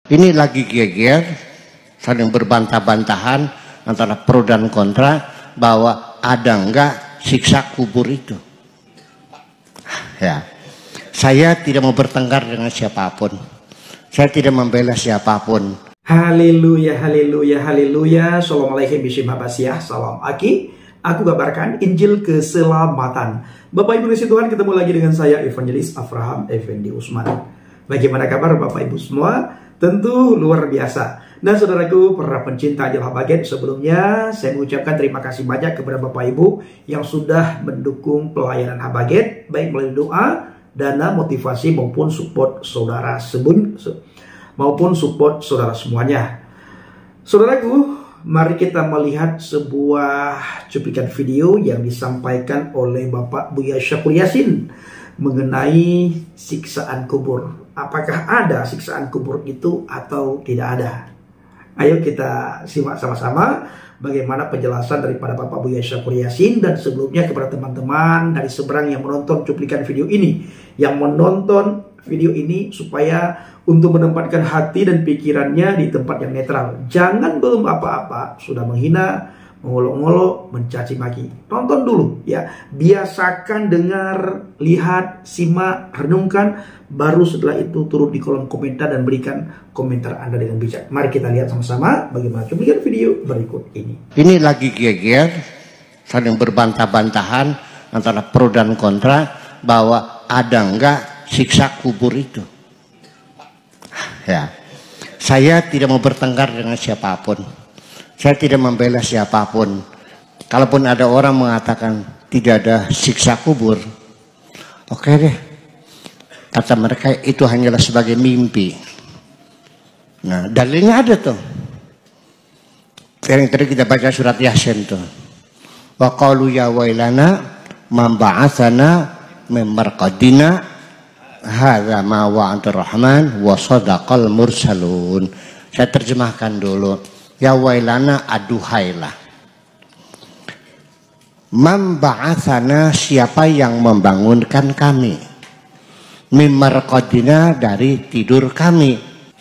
Ini lagi geger, saling berbantah-bantahan antara pro dan kontra bahwa ada enggak siksa kubur itu. Ya, saya tidak mau bertengkar dengan siapapun. Saya tidak membela siapapun. Haleluya, haleluya, haleluya. Assalamualaikum warahmatullahi wabarakatuh. Salam Aki. Aku kabarkan Injil keselamatan. Bapak Ibu Kristi Tuhan, ketemu lagi dengan saya Evangelis Avraham Effendi Usman. Bagaimana kabar Bapak Ibu semua? Tentu luar biasa. Nah saudaraku, para pencinta Injil Habaget, sebelumnya saya mengucapkan terima kasih banyak kepada Bapak Ibu yang sudah mendukung pelayanan Habaget, baik melalui doa, dana, motivasi maupun support saudara maupun support saudara semuanya. Saudaraku, mari kita melihat sebuah cuplikan video yang disampaikan oleh Bapak Buya Syakur Yasin mengenai siksaan kubur. Apakah ada siksaan kubur itu atau tidak ada? Ayo kita simak sama-sama bagaimana penjelasan daripada Bapak Buya Syakur Yasin, dan sebelumnya kepada teman-teman dari seberang yang menonton cuplikan video ini, yang menonton video ini supaya untuk menempatkan hati dan pikirannya di tempat yang netral. Jangan belum apa-apa sudah menghina, mengolok-olok, mencaci maki. Tonton dulu ya. Biasakan dengar, lihat, simak, renungkan, baru setelah itu turun di kolom komentar dan berikan komentar Anda dengan bijak. Mari kita lihat sama-sama bagaimana cuplikan video berikut ini. Ini lagi geger, saling berbantah-bantahan antara pro dan kontra bahwa ada enggak siksa kubur itu. Ya, saya tidak mau bertengkar dengan siapapun. Saya tidak membela siapapun. Kalaupun ada orang mengatakan tidak ada siksa kubur, oke deh. Kata mereka itu hanyalah sebagai mimpi. Nah, dalilnya ada tuh. Yang tadi kita baca surat Yasin tuh. Wa qalu ya wailana man ba'atsana min marqadina hadza ma wa'ada rahman wa sadaqal mursalun. Saya terjemahkan dulu. Ya wailana, aduhailah. Man ba'atsana, siapa yang membangunkan kami. Min marqadina, dari tidur kami.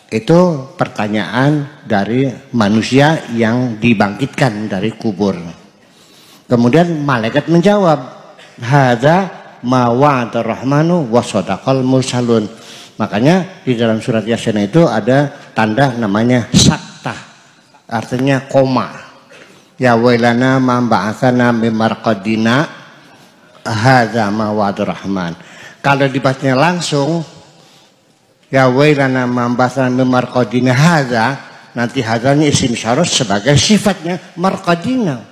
Itu pertanyaan dari manusia yang dibangkitkan dari kubur. Kemudian malaikat menjawab, hadza ma wa'ada rahmanu wa sadaqal mursalun. Makanya di dalam surat Yasin itu ada tanda namanya saktah, artinya koma. Ya wailana ma ba'atsana min marqadina hadza ma wa'ada rahman. Kalau dibacanya langsung, ya wailana ma ba'atsana min marqadina hadza, nanti hadzanya isim syarat sebagai sifatnya marqadina.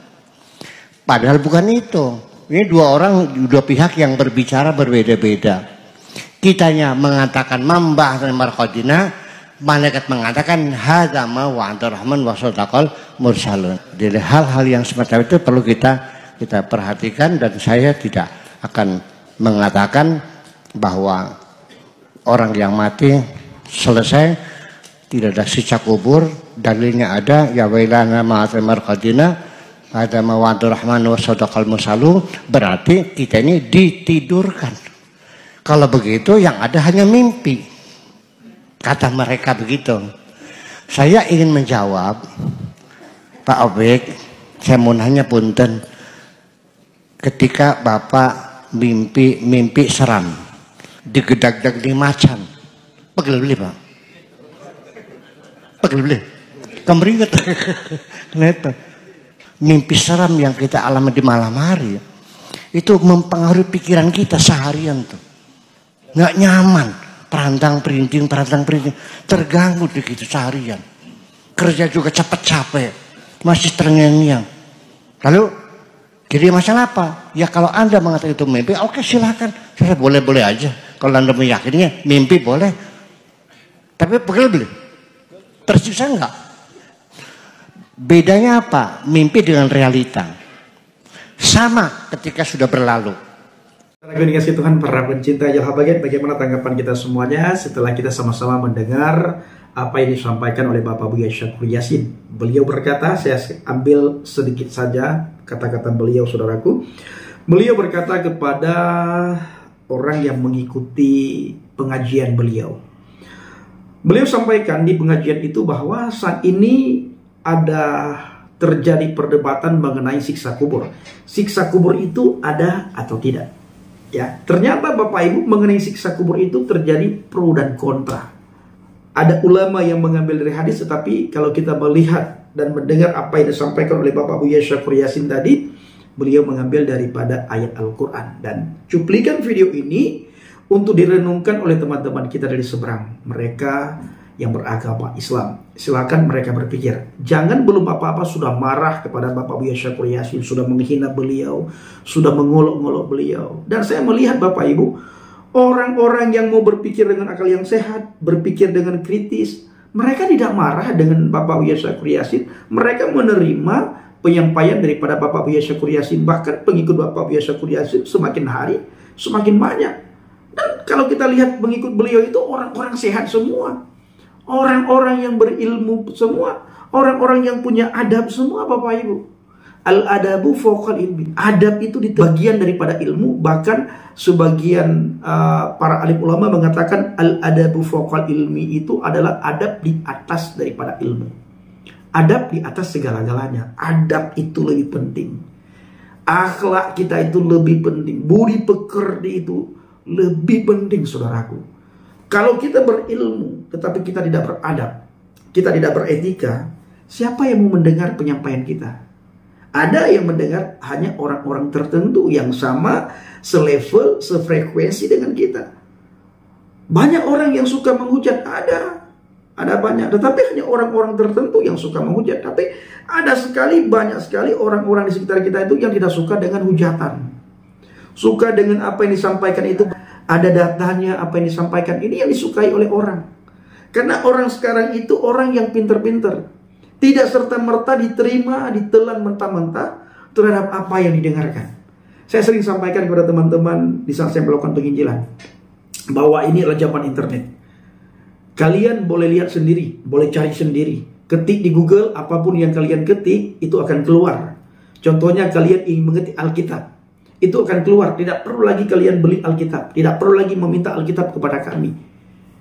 Padahal bukan itu. Ini dua orang, dua pihak yang berbicara berbeda-beda. Kitanya mengatakan mambah dan marqadina, malaikat mengatakan hadza ma wa'ada rahman wa sadaqal mursalun. Jadi hal-hal yang semacam itu perlu kita perhatikan, dan saya tidak akan mengatakan bahwa orang yang mati selesai, tidak ada siksa kubur. Dalilnya ada, ya wailana ma marqadina ada mawadur rahman wa sadaqal mursalun, berarti kita ini ditidurkan. Kalau begitu yang ada hanya mimpi. Kata mereka begitu. Saya ingin menjawab, Pak Obek, saya mau nanya punten. Ketika Bapak mimpi seram, digedak-gedak di macan, pegel beli Pak? Pegel beli? Kemeringet. Kenapa? Mimpi seram yang kita alami di malam hari itu mempengaruhi pikiran kita seharian tuh. Nggak nyaman, perantang perinting, terganggu begitu seharian. Kerja juga capek-capek, masih terngiang-ngiang. Lalu jadi masalah apa? Ya kalau Anda mengatakan itu mimpi, oke silakan, saya boleh-boleh aja. Kalau Anda meyakininya mimpi boleh, tapi pegel beli, tersiksa enggak? Bedanya apa? Mimpi dengan realita. Sama ketika sudah berlalu. Dikasih Tuhan, para pencinta Injil Habaget, bagaimana tanggapan kita semuanya setelah kita sama-sama mendengar apa yang disampaikan oleh Bapak Buya Syakur Yasin? Beliau berkata, saya ambil sedikit saja kata-kata beliau, saudaraku. Beliau berkata kepada orang yang mengikuti pengajian beliau, Beliau sampaikan di pengajian itu bahwa saat ini ada terjadi perdebatan mengenai siksa kubur. Siksa kubur itu ada atau tidak? Ya, ternyata Bapak Ibu mengenai siksa kubur itu terjadi pro dan kontra. Ada ulama yang mengambil dari hadis, tetapi kalau kita melihat dan mendengar apa yang disampaikan oleh Bapak Buya Syakur Yasin tadi, beliau mengambil daripada ayat Al-Quran. Dan cuplikan video ini untuk direnungkan oleh teman-teman kita dari seberang, mereka yang beragama Islam. Silakan mereka berpikir. Jangan belum apa-apa sudah marah kepada Bapak Buya Syakur Yasin, sudah menghina beliau, sudah mengolok-ngolok beliau. Dan saya melihat Bapak Ibu, orang-orang yang mau berpikir dengan akal yang sehat, berpikir dengan kritis, mereka tidak marah dengan Bapak Buya Syakur Yasin. Mereka menerima penyampaian daripada Bapak Buya Syakur Yasin. Bahkan pengikut Bapak Buya Syakur Yasin semakin hari semakin banyak. Dan kalau kita lihat pengikut beliau itu orang-orang sehat semua, orang-orang yang berilmu semua, orang-orang yang punya adab semua Bapak Ibu. Al-adabu fawqal ilmi. Adab itu di bagian daripada ilmu. Bahkan sebagian para alim ulama mengatakan al-adabu fawqal ilmi itu adalah adab di atas daripada ilmu. Adab di atas segala-galanya. Adab itu lebih penting. Akhlak kita itu lebih penting. Budi pekerti itu lebih penting, saudaraku. Kalau kita berilmu tetapi kita tidak beradab, kita tidak beretika, siapa yang mau mendengar penyampaian kita? Ada yang mendengar hanya orang-orang tertentu yang sama, selevel, sefrekuensi dengan kita. Banyak orang yang suka menghujat, ada banyak, tetapi hanya orang-orang tertentu yang suka menghujat. Tapi ada banyak sekali orang-orang di sekitar kita itu yang tidak suka dengan hujatan. Suka dengan apa yang disampaikan itu, ada datanya, apa yang disampaikan ini yang disukai oleh orang. Karena orang sekarang itu orang yang pinter-pinter. Tidak serta-merta diterima, ditelan mentah-mentah terhadap apa yang didengarkan. Saya sering sampaikan kepada teman-teman di saat saya melakukan penginjilan, bahwa ini adalah zaman internet. Kalian boleh lihat sendiri, boleh cari sendiri. Ketik di Google, apapun yang kalian ketik, itu akan keluar. Contohnya kalian ingin mengetik Alkitab, itu akan keluar. Tidak perlu lagi kalian beli Alkitab, tidak perlu lagi meminta Alkitab kepada kami.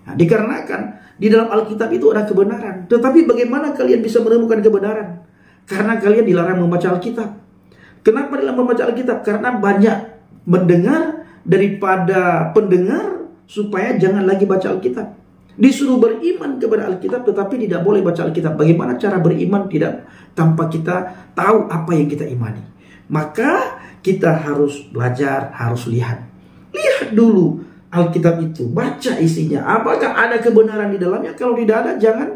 Nah, dikarenakan di dalam Alkitab itu ada kebenaran. Tetapi bagaimana kalian bisa menemukan kebenaran? Karena kalian dilarang membaca Alkitab. Kenapa dilarang membaca Alkitab? Karena banyak mendengar daripada pendengar supaya jangan lagi baca Alkitab. Disuruh beriman kepada Alkitab tetapi tidak boleh baca Alkitab. Bagaimana cara beriman tidak tanpa kita tahu apa yang kita imani? Maka kita harus belajar, harus lihat. Lihat dulu Alkitab itu, baca isinya. Apakah ada kebenaran di dalamnya? Kalau tidak ada, jangan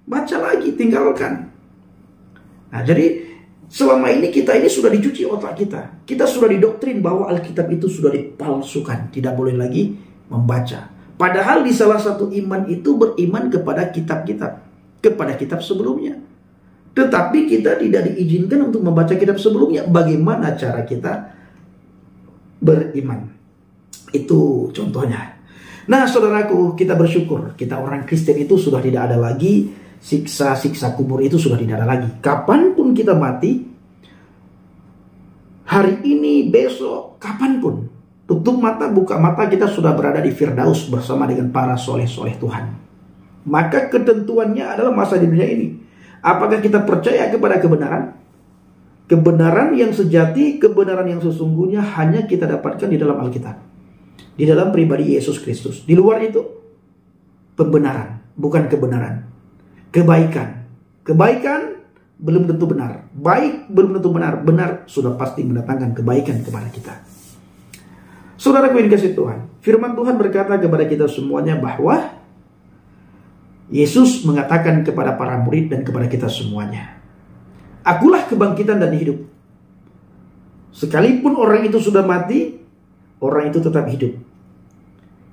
baca lagi, tinggalkan. Nah, jadi selama ini kita ini sudah dicuci otak kita. Kita sudah didoktrin bahwa Alkitab itu sudah dipalsukan. Tidak boleh lagi membaca. Padahal di salah satu iman itu beriman kepada kitab-kitab, kepada kitab sebelumnya. Tetapi kita tidak diizinkan untuk membaca kitab sebelumnya. Bagaimana cara kita beriman? Itu contohnya. Nah, saudaraku, kita bersyukur. Kita orang Kristen itu sudah tidak ada lagi siksa-siksa kubur, itu sudah tidak ada lagi. Kapanpun kita mati, hari ini, besok, kapanpun, tutup mata, buka mata, kita sudah berada di Firdaus bersama dengan para soleh-soleh Tuhan. Maka ketentuannya adalah masa di dunia ini. Apakah kita percaya kepada kebenaran? Kebenaran yang sejati, kebenaran yang sesungguhnya hanya kita dapatkan di dalam Alkitab. Di dalam pribadi Yesus Kristus. Di luar itu, pembenaran, bukan kebenaran. Kebaikan. Kebaikan belum tentu benar. Baik belum tentu benar. Benar sudah pasti mendatangkan kebaikan kepada kita. Saudaraku yang dikasihi Tuhan, firman Tuhan berkata kepada kita semuanya bahwa Yesus mengatakan kepada para murid dan kepada kita semuanya, "Akulah kebangkitan dan hidup. Sekalipun orang itu sudah mati, orang itu tetap hidup."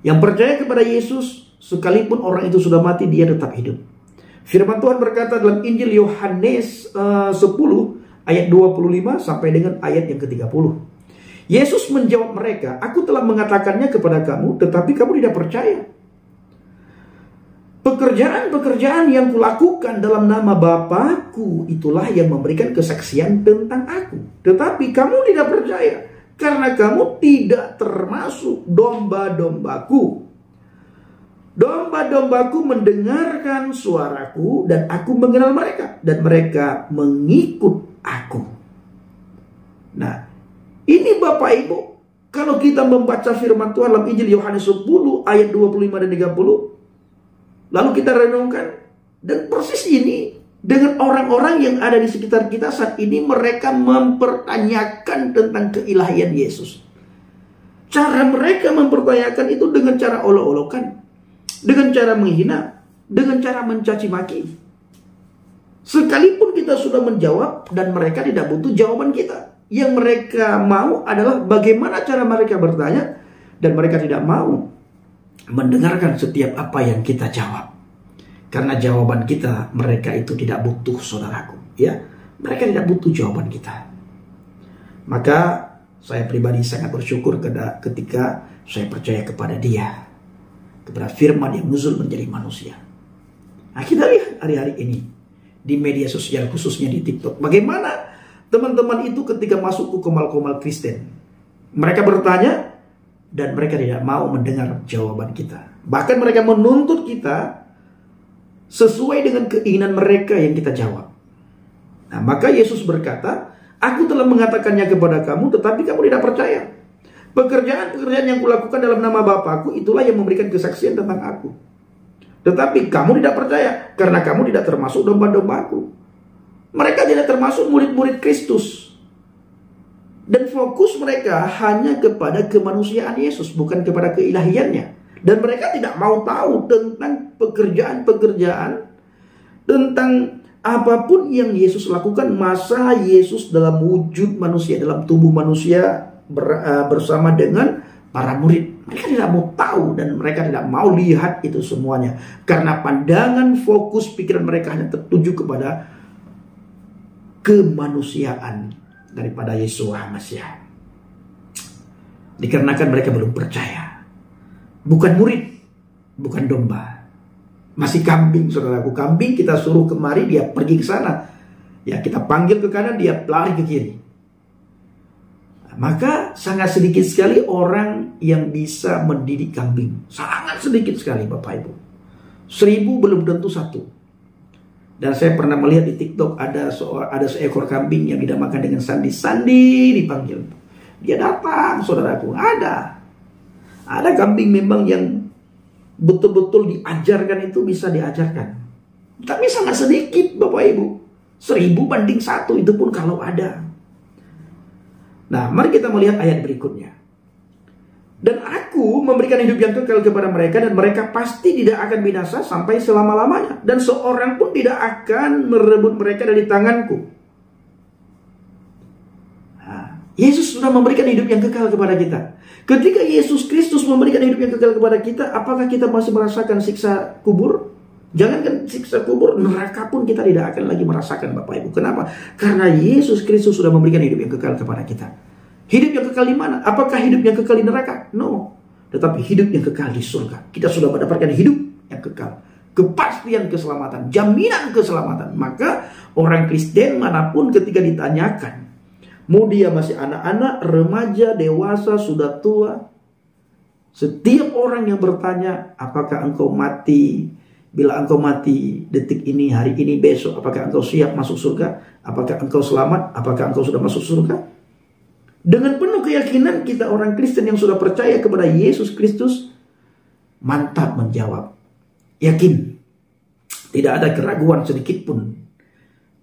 Yang percaya kepada Yesus, sekalipun orang itu sudah mati, dia tetap hidup. Firman Tuhan berkata dalam Injil Yohanes 10 ayat 25 sampai dengan ayat yang ke-30. Yesus menjawab mereka, "Aku telah mengatakannya kepada kamu, tetapi kamu tidak percaya. Pekerjaan-pekerjaan yang kulakukan dalam nama Bapa-Ku, itulah yang memberikan kesaksian tentang aku. Tetapi kamu tidak percaya, karena kamu tidak termasuk domba-dombaku. Domba-dombaku mendengarkan suaraku dan aku mengenal mereka dan mereka mengikut aku. Nah, ini Bapak Ibu, kalau kita membaca firman Tuhan dalam Injil Yohanes 10 ayat 25 dan 30, lalu kita renungkan, dan persis ini dengan orang-orang yang ada di sekitar kita saat ini, mereka mempertanyakan tentang keilahian Yesus. Cara mereka mempertanyakan itu dengan cara olok-olokan, dengan cara menghina, dengan cara mencaci maki. Sekalipun kita sudah menjawab dan mereka tidak butuh jawaban kita. Yang mereka mau adalah bagaimana cara mereka bertanya, dan mereka tidak mau mendengarkan setiap apa yang kita jawab. Karena jawaban kita, mereka itu tidak butuh, saudaraku. Ya, mereka tidak butuh jawaban kita. Maka saya pribadi sangat bersyukur ketika saya percaya kepada Dia, kepada firman yang nuzul menjadi manusia. Nah, kita lihat hari-hari ini di media sosial, khususnya di TikTok, bagaimana teman-teman itu ketika masuk ke komal-komal Kristen, mereka bertanya dan mereka tidak mau mendengar jawaban kita. Bahkan mereka menuntut kita sesuai dengan keinginan mereka yang kita jawab. Nah, maka Yesus berkata, aku telah mengatakannya kepada kamu, tetapi kamu tidak percaya. Pekerjaan-pekerjaan yang kulakukan dalam nama Bapakku, itulah yang memberikan kesaksian tentang aku. Tetapi kamu tidak percaya, karena kamu tidak termasuk domba-dombaku. Mereka tidak termasuk murid-murid Kristus. Dan fokus mereka hanya kepada kemanusiaan Yesus, bukan kepada keilahiannya. Dan mereka tidak mau tahu tentang pekerjaan-pekerjaan, tentang apapun yang Yesus lakukan. Masa Yesus dalam wujud manusia, dalam tubuh manusia, bersama dengan para murid. Mereka tidak mau tahu dan mereka tidak mau lihat itu semuanya. Karena pandangan fokus pikiran mereka hanya tertuju kepada kemanusiaan daripada Yeshua Mesias. Dikarenakan mereka belum percaya. Bukan murid, bukan domba. Masih kambing, saudaraku. Kambing kita suruh kemari, dia pergi ke sana. Ya, kita panggil ke kanan, dia lari ke kiri. Maka sangat sedikit sekali orang yang bisa mendidik kambing. Sangat sedikit sekali, Bapak Ibu. 1000 belum tentu 1. Dan saya pernah melihat di TikTok ada seekor kambing yang dinamakan dengan sandi-sandi dipanggil. Dia datang, saudaraku. Ada kambing memang yang betul-betul diajarkan, itu bisa diajarkan. Tapi sangat sedikit, Bapak Ibu. 1000 banding 1, itu pun kalau ada. Nah, mari kita melihat ayat berikutnya. Dan aku memberikan hidup yang kekal kepada mereka, dan mereka pasti tidak akan binasa sampai selama-lamanya. Dan seorang pun tidak akan merebut mereka dari tanganku. Nah, Yesus sudah memberikan hidup yang kekal kepada kita. Ketika Yesus Kristus memberikan hidup yang kekal kepada kita, apakah kita masih merasakan siksa kubur? Jangankan siksa kubur, neraka pun kita tidak akan lagi merasakan, Bapak Ibu. Kenapa? Karena Yesus Kristus sudah memberikan hidup yang kekal kepada kita. Hidup yang kekal di mana? Apakah hidup yang kekal di neraka? No. Tetapi hidup yang kekal di surga. Kita sudah mendapatkan hidup yang kekal. Kepastian keselamatan, jaminan keselamatan. Maka orang Kristen manapun ketika ditanyakan, mau dia masih anak-anak, remaja, dewasa, sudah tua, setiap orang yang bertanya, apakah engkau mati? Bila engkau mati detik ini, hari ini, besok, apakah engkau siap masuk surga? Apakah engkau selamat? Apakah engkau sudah masuk surga? Dengan penuh keyakinan kita orang Kristen yang sudah percaya kepada Yesus Kristus, mantap menjawab. Yakin. Tidak ada keraguan sedikit pun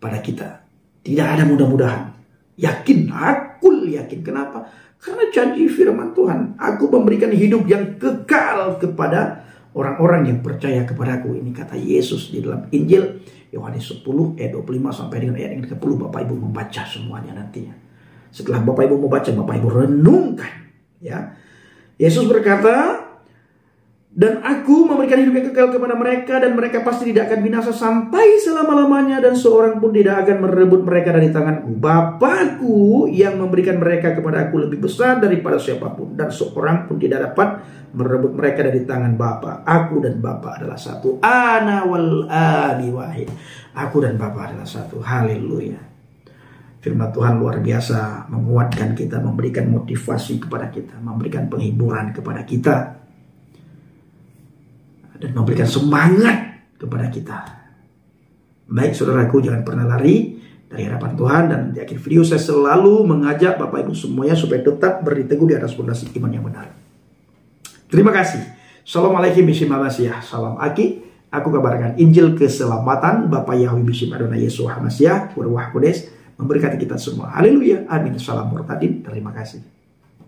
pada kita. Tidak ada mudah-mudahan. Yakin, aku yakin. Kenapa? Karena janji firman Tuhan. Aku memberikan hidup yang kekal kepada orang-orang yang percaya kepadaku. Ini kata Yesus di dalam Injil Yohanes 10 ayat 25 sampai dengan ayat yang 30. Bapak Ibu membaca semuanya nantinya. Setelah Bapak Ibu membaca, Bapak Ibu renungkan. Ya, Yesus berkata, dan aku memberikan hidup yang kekal kepada mereka, dan mereka pasti tidak akan binasa sampai selama-lamanya, dan seorang pun tidak akan merebut mereka dari tanganku. Bapakku yang memberikan mereka kepada aku lebih besar daripada siapapun, dan seorang pun tidak dapat merebut mereka dari tangan Bapa. Aku dan Bapa adalah satu. Ana wal abi wahid. Aku dan Bapa adalah satu. Haleluya. Firman Tuhan luar biasa, menguatkan kita, memberikan motivasi kepada kita, memberikan penghiburan kepada kita. dan memberikan semangat kepada kita. Baik saudaraku, jangan pernah lari dari hadapan Tuhan. Dan di akhir video saya selalu mengajak Bapak Ibu semuanya supaya tetap berdiri teguh di atas fondasi iman yang benar. Terima kasih. Assalamualaikum bishim Hamasiah. Salam Aki. Aku kabarkan Injil keselamatan Bapak Yahweh bishim Adonai Yesus Hamasiah. Berwah Kudes memberkati kita semua. Haleluya. Amin. Salam Murtadin. Terima kasih.